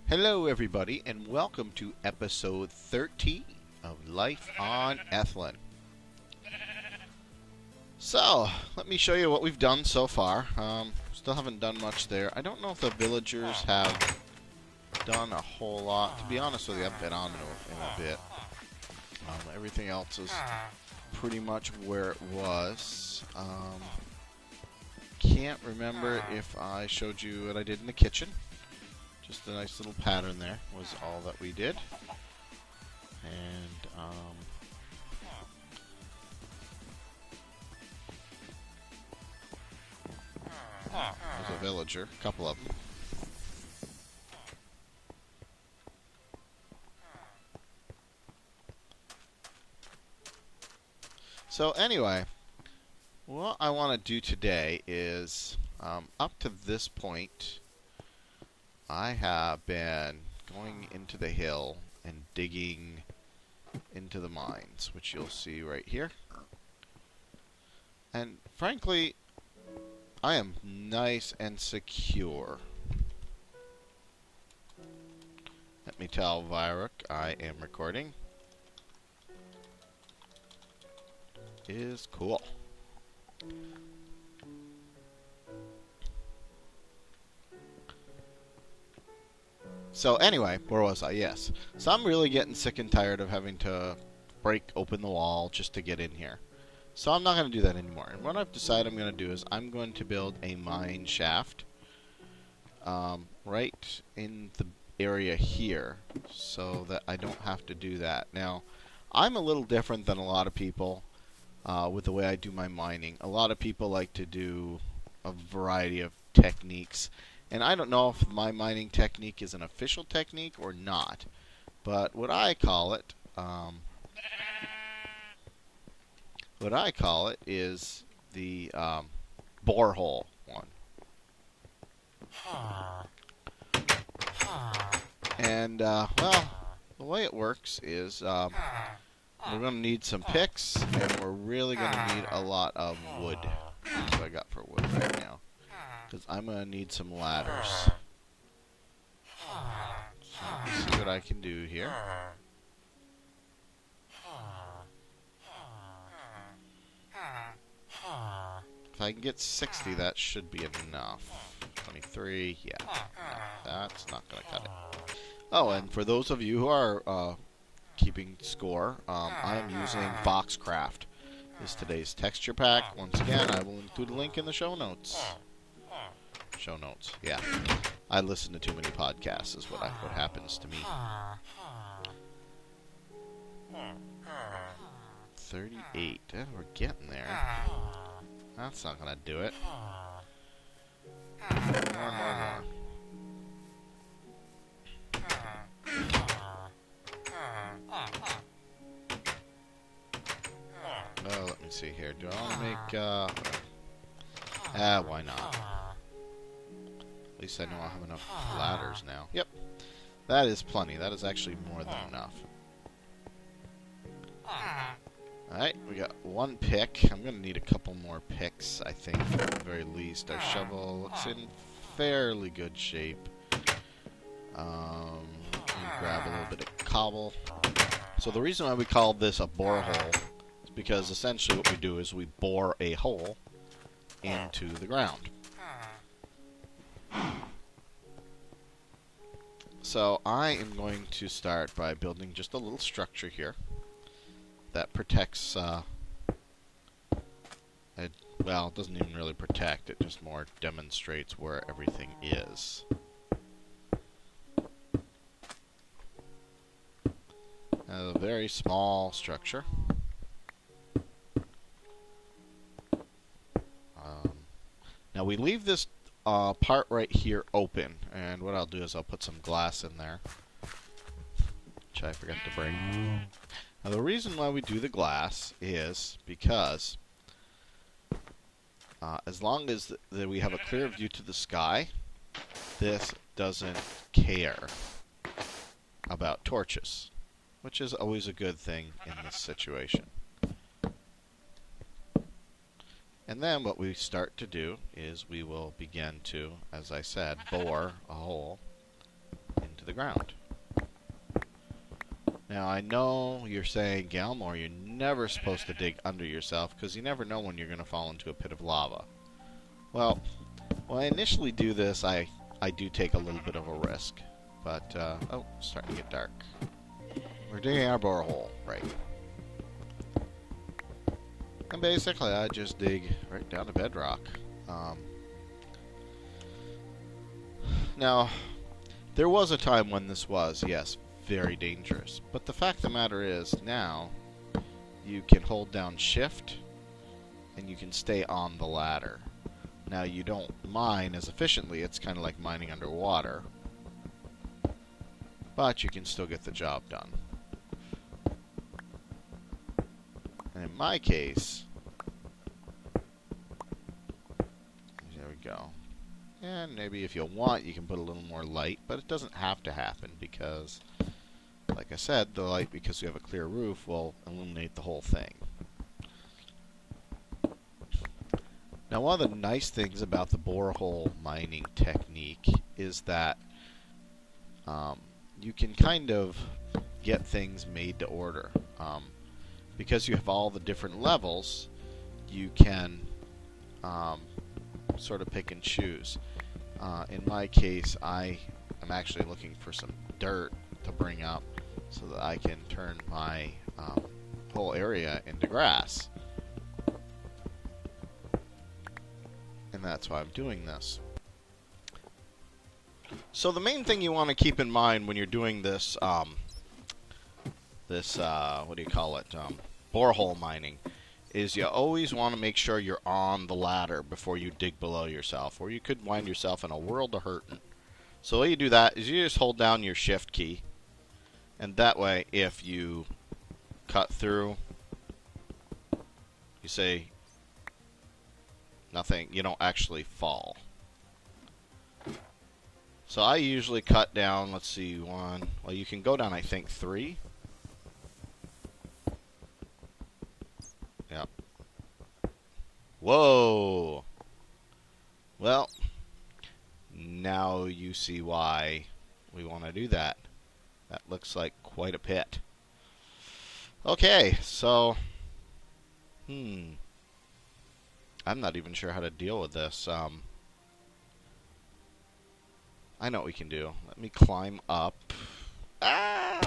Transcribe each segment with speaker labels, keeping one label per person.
Speaker 1: Hello, everybody, and welcome to episode 13 of Life on Ethylin. So, let me show you what we've done so far. Still haven't done much there. I don't know if the villagers have done a whole lot. To be honest with you, I've been on in a bit. Everything else is pretty much where it was. Can't remember if I showed you what I did in the kitchen. Just a nice little pattern there was all that we did. And there's a villager, a couple of them. So anyway, what I want to do today is, up to this point, I have been going into the hill and digging into the mines, which you'll see right here. And frankly, I am nice and secure. Let me tell Viruk I am recording. Is cool. So anyway, where was I? Yes. So I'm really getting sick and tired of having to break open the wall just to get in here. So I'm not going to do that anymore. And what I've decided I'm going to do is I'm going to build a mine shaft right in the area here so that I don't have to do that. Now, I'm a little different than a lot of people with the way I do my mining. A lot of people like to do a variety of techniques. And I don't know if my mining technique is an official technique or not. But what I call it is the borehole one. And, well, the way it works is we're going to need some picks, and we're really going to need a lot of wood. That's what I got for wood right now. Because I'm going to need some ladders. So let's see what I can do here. If I can get 60, that should be enough. 23, yeah. No, that's not going to cut it. Oh, and for those of you who are keeping score, I am using Voxcraft. This is today's texture pack. Once again, I will include a link in the show notes. Show notes, yeah. I listen to too many podcasts is what happens to me. 38. We're getting there. That's not going to do it. More. Oh, let me see here. Do I want to make... why not? At least I know I have enough ladders now. Yep. That is plenty. That is actually more than enough. Alright, we got one pick. I'm going to need a couple more picks, I think, at the very least. Our shovel looks in fairly good shape. Grab a little bit of cobble. So the reason why we call this a borehole is because essentially what we do is we bore a hole into the ground. So I am going to start by building just a little structure here that protects, well, it doesn't even really protect, it just more demonstrates where everything is. A very small structure. Now we leave this part right here open, and what I'll do is I'll put some glass in there, which I forgot to bring. Now the reason why we do the glass is because as long as we have a clear view to the sky, this doesn't care about torches, which is always a good thing in this situation. And then what we start to do is we will begin to, as I said, bore a hole into the ground. Now, I know you're saying, Galmore, you're never supposed to dig under yourself because you never know when you're going to fall into a pit of lava. Well, when I initially do this, I do take a little bit of a risk. But, oh, it's starting to get dark. We're digging our borehole, right. And basically, I just dig right down to bedrock. Now, there was a time when this was, yes, very dangerous. But the fact of the matter is, now, you can hold down shift, and you can stay on the ladder. Now, you don't mine as efficiently. It's kind of like mining underwater. But you can still get the job done. And in my case, there we go. And maybe if you want, you can put a little more light, but it doesn't have to happen because, like I said, the light, because we have a clear roof, will illuminate the whole thing. Now, one of the nice things about the borehole mining technique is that you can kind of get things made to order. Because you have all the different levels, you can sort of pick and choose. In my case, I am actually looking for some dirt to bring up so that I can turn my whole area into grass. And that's why I'm doing this. So the main thing you want to keep in mind when you're doing this, what do you call it, borehole mining, is you always want to make sure you're on the ladder before you dig below yourself, or you could wind yourself in a world of hurting. So the way you do that is you just hold down your shift key, and that way if you cut through, you say nothing, you don't actually fall. So I usually cut down, let's see, one, well you can go down I think 3. Yep. Whoa! Well, now you see why we want to do that. That looks like quite a pit. Okay, so, I'm not even sure how to deal with this. I know what we can do. Let me climb up. Ah!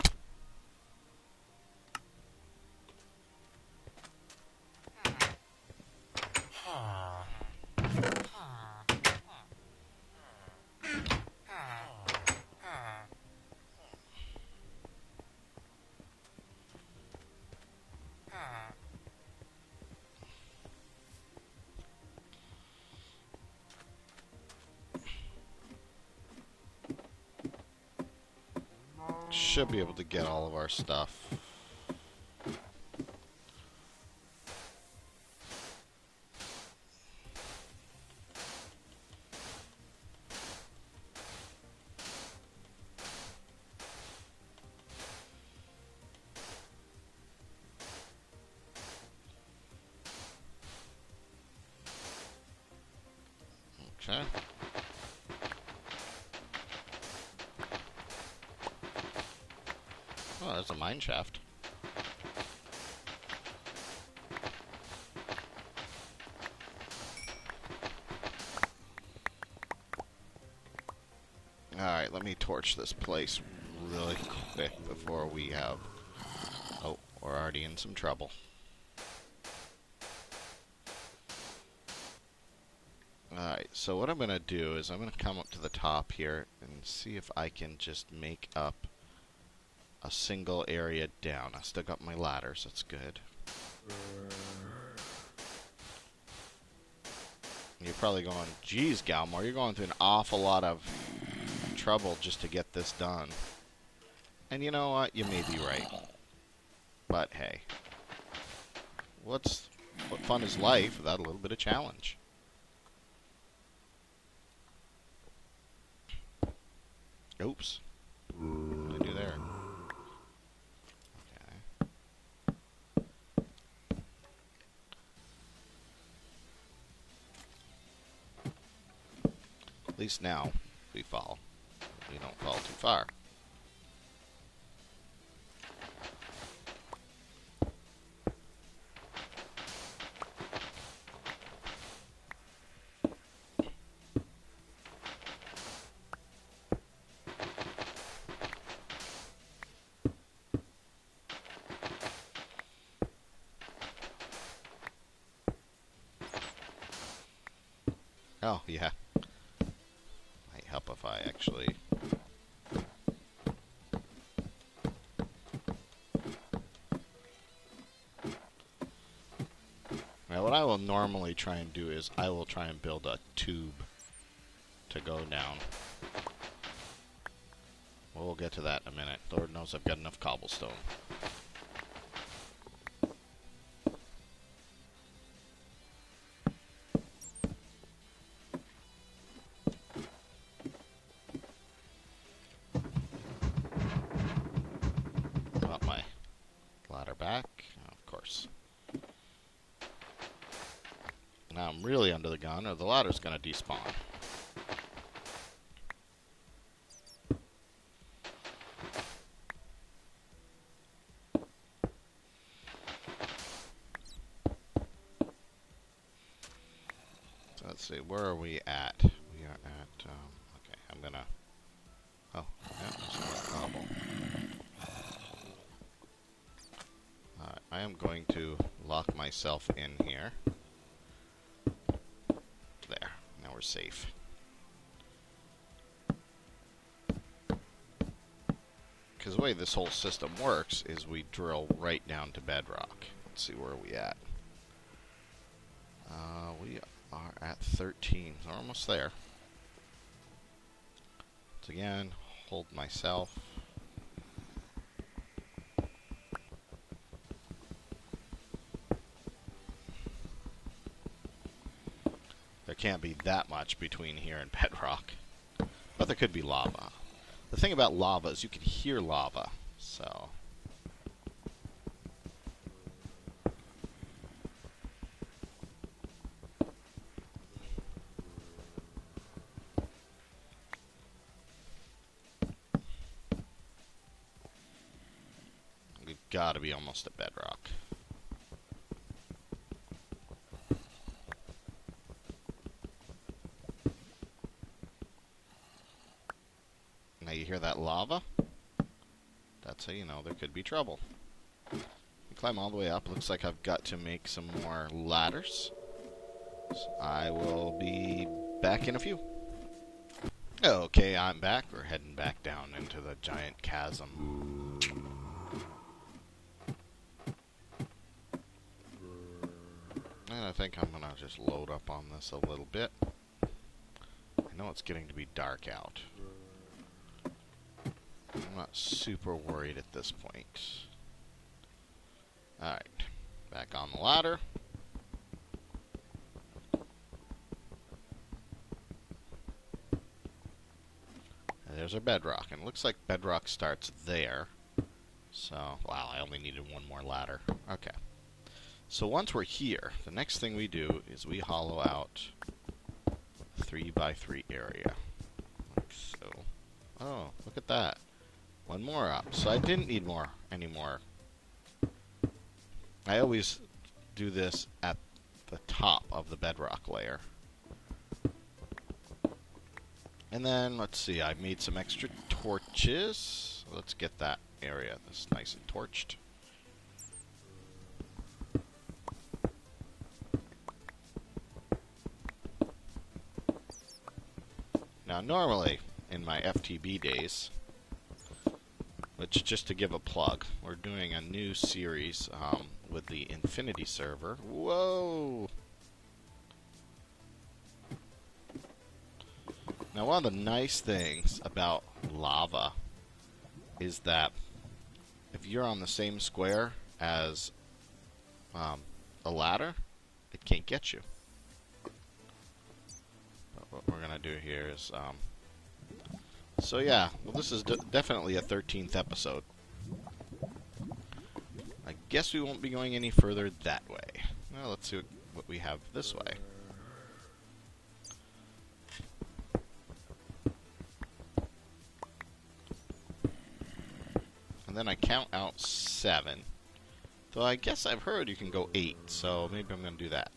Speaker 1: Should be able to get all of our stuff. Okay. Oh, there's a mine shaft. Alright, let me torch this place really quick before we have... Oh, we're already in some trouble. Alright, so what I'm going to do is I'm going to come up to the top here and see if I can just make up a single area down. I still got my ladders, that's good. You're probably going, geez, Galmore, you're going through an awful lot of trouble just to get this done. And you know what? You may be right. But hey, what fun is life without a little bit of challenge? Oops. What did I do there? At least now we fall. We don't fall too far. Oh, yeah. Might help if I actually... Now, what I will normally try and do is I will try and build a tube to go down. We'll get to that in a minute. Lord knows I've got enough cobblestone. Got my ladder back, of course. Now I'm really under the gun, or the ladder's going to despawn. So let's see, where are we at? We are at, okay, I'm going to... Oh, yeah, there's more cobble. I am going to lock myself in here. There, now we're safe. Because the way this whole system works is we drill right down to bedrock. Let's see where we at. We are at 13. We're almost there. Once again, hold myself. There can't be that much between here and bedrock. But there could be lava. The thing about lava is you can hear lava, so... We've got to be almost at bedrock. Now you hear that lava? That's how you know there could be trouble. Climb all the way up. Looks like I've got to make some more ladders. So I will be back in a few. Okay, I'm back. We're heading back down into the giant chasm. And I think I'm going to just load up on this a little bit. I know it's getting to be dark out. I'm not super worried at this point. Alright, back on the ladder. And there's our bedrock. And it looks like bedrock starts there. So, wow, I only needed one more ladder. Okay. So once we're here, the next thing we do is we hollow out a 3x3 area. Like so. Oh, look at that. One more up. So I didn't need any more. I always do this at the top of the bedrock layer. And then, let's see, I made some extra torches. Let's get that area that's nice and torched. Now, normally, in my FTB days, which, just to give a plug, we're doing a new series with the Infinity server. Whoa! Now, one of the nice things about lava is that if you're on the same square as a ladder, it can't get you. But what we're going to do here is... so yeah, well, this is definitely a 13th episode. I guess we won't be going any further that way. Well, let's see what we have this way. And then I count out 7. Though I guess I've heard you can go 8, so maybe I'm going to do that.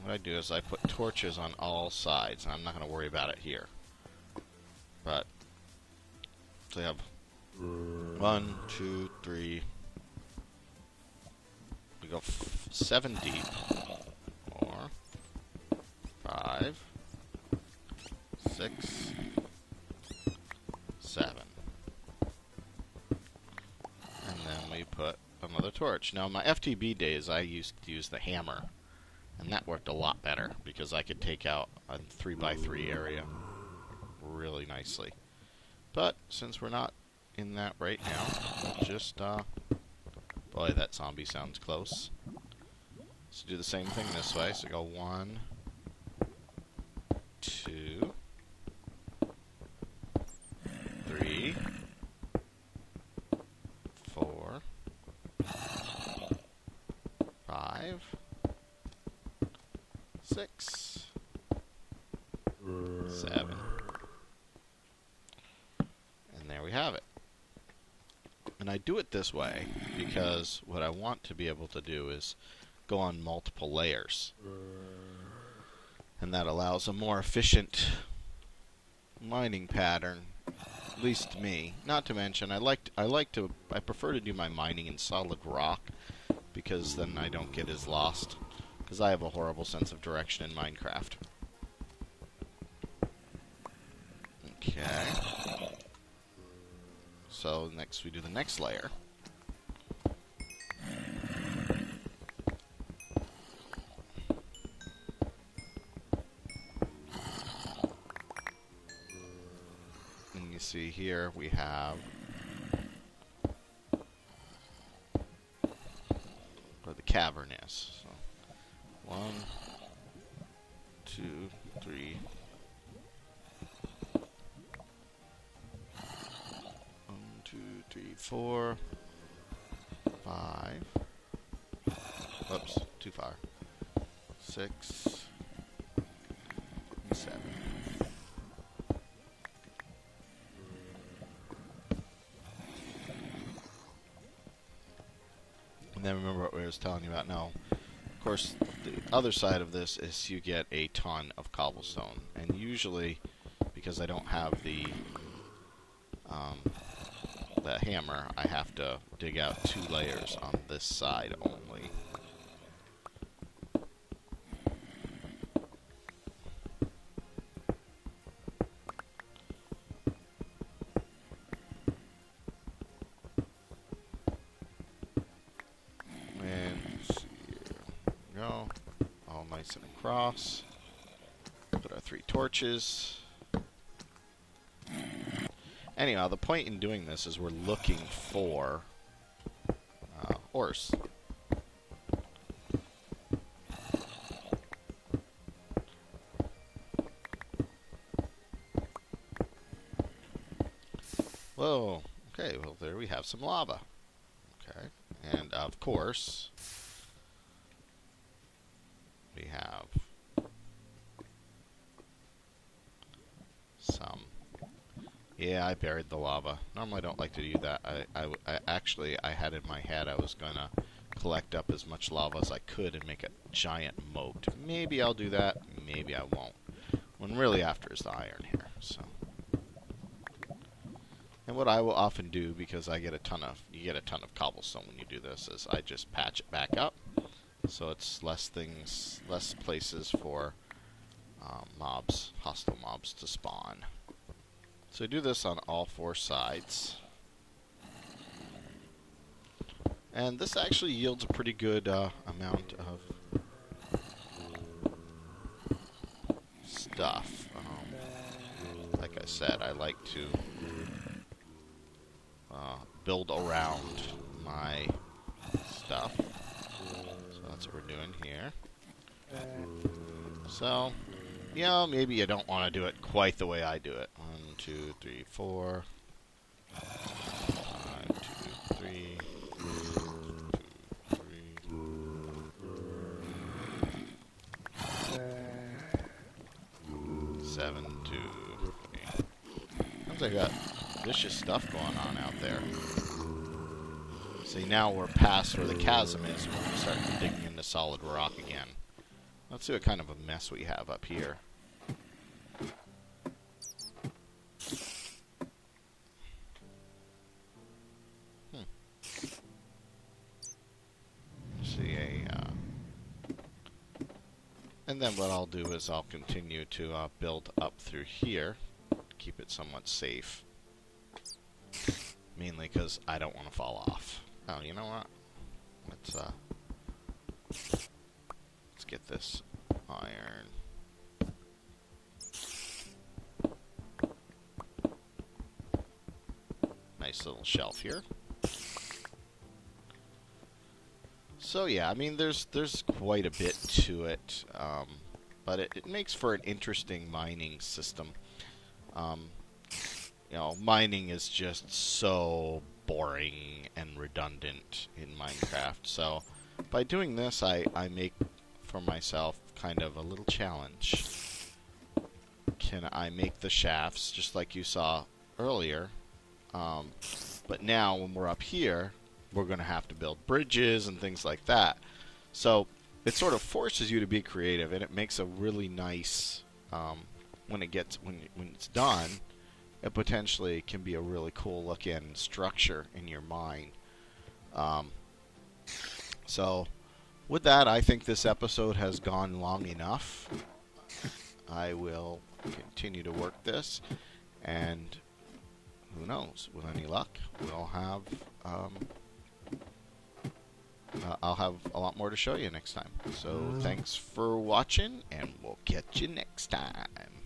Speaker 1: What I do is I put torches on all sides, and I'm not going to worry about it here. But, so you have 1, 2, 3. We go 7 deep. 4, 5, 6, 7. And then we put another torch. Now, in my FTB days, I used to use the hammer. And that worked a lot better because I could take out a 3x3 area really nicely. But since we're not in that right now, we'll just, boy, that zombie sounds close. So do the same thing this way. So go 1, 2, 3, 4, 5, 6, 7. And there we have it. And I do it this way because what I want to be able to do is go on multiple layers. And that allows a more efficient mining pattern, at least to me. Not to mention, I prefer to do my mining in solid rock because then I don't get as lost. Because I have a horrible sense of direction in Minecraft. Okay. So next we do the next layer. And you see here we have where the cavern is. So 1, 2, 3. 1, 2, 3, 4, 5. Oops, too far. 6, 7. And then remember what I was telling you about now. Of course, the other side of this is you get a ton of cobblestone. And usually, because I don't have the hammer, I have to dig out 2 layers on this side only. And see, here we go. All nice and across. Put our 3 torches. Anyhow, the point in doing this is we're looking for ores. Whoa. Okay, well there we have some lava. Okay, and of course we have some. Yeah, I buried the lava. Normally I don't like to do that. I actually, I had in my head I was going to collect up as much lava as I could and make a giant moat. Maybe I'll do that, maybe I won't. When really after is the iron here, so. And what I will often do, because you get a ton of cobblestone when you do this, is I just patch it back up. So it's less places for mobs, hostile mobs to spawn. So do this on all 4 sides. And this actually yields a pretty good amount of stuff. Like I said, I like to build around my stuff. So that's what we're doing here. So, you know, maybe you don't want to do it quite the way I do it. 1, 2, 3, 4. 1, 2, 3. 2, 3. 7, 2, 3. Sounds like I got vicious stuff going on out there. See, now we're past where the chasm is, and we're going to start digging into solid rock again. Let's see what kind of a mess we have up here. See, And then what I'll do is I'll continue to build up through here, keep it somewhat safe. Mainly because I don't want to fall off. Oh, you know what? Let's get this iron. Nice little shelf here. So yeah, I mean, there's quite a bit to it, but it makes for an interesting mining system. You know, mining is just so boring and redundant in Minecraft. So by doing this, I make for myself kind of a little challenge. Can I make the shafts just like you saw earlier? But now when we're up here, we're going to have to build bridges and things like that. So it sort of forces you to be creative, and it makes a really nice, when it's done, it potentially can be a really cool looking structure in your mine. So with that, I think this episode has gone long enough. I will continue to work this, and who knows, with any luck, we'll have I'll have a lot more to show you next time. So thanks for watching, and we'll catch you next time.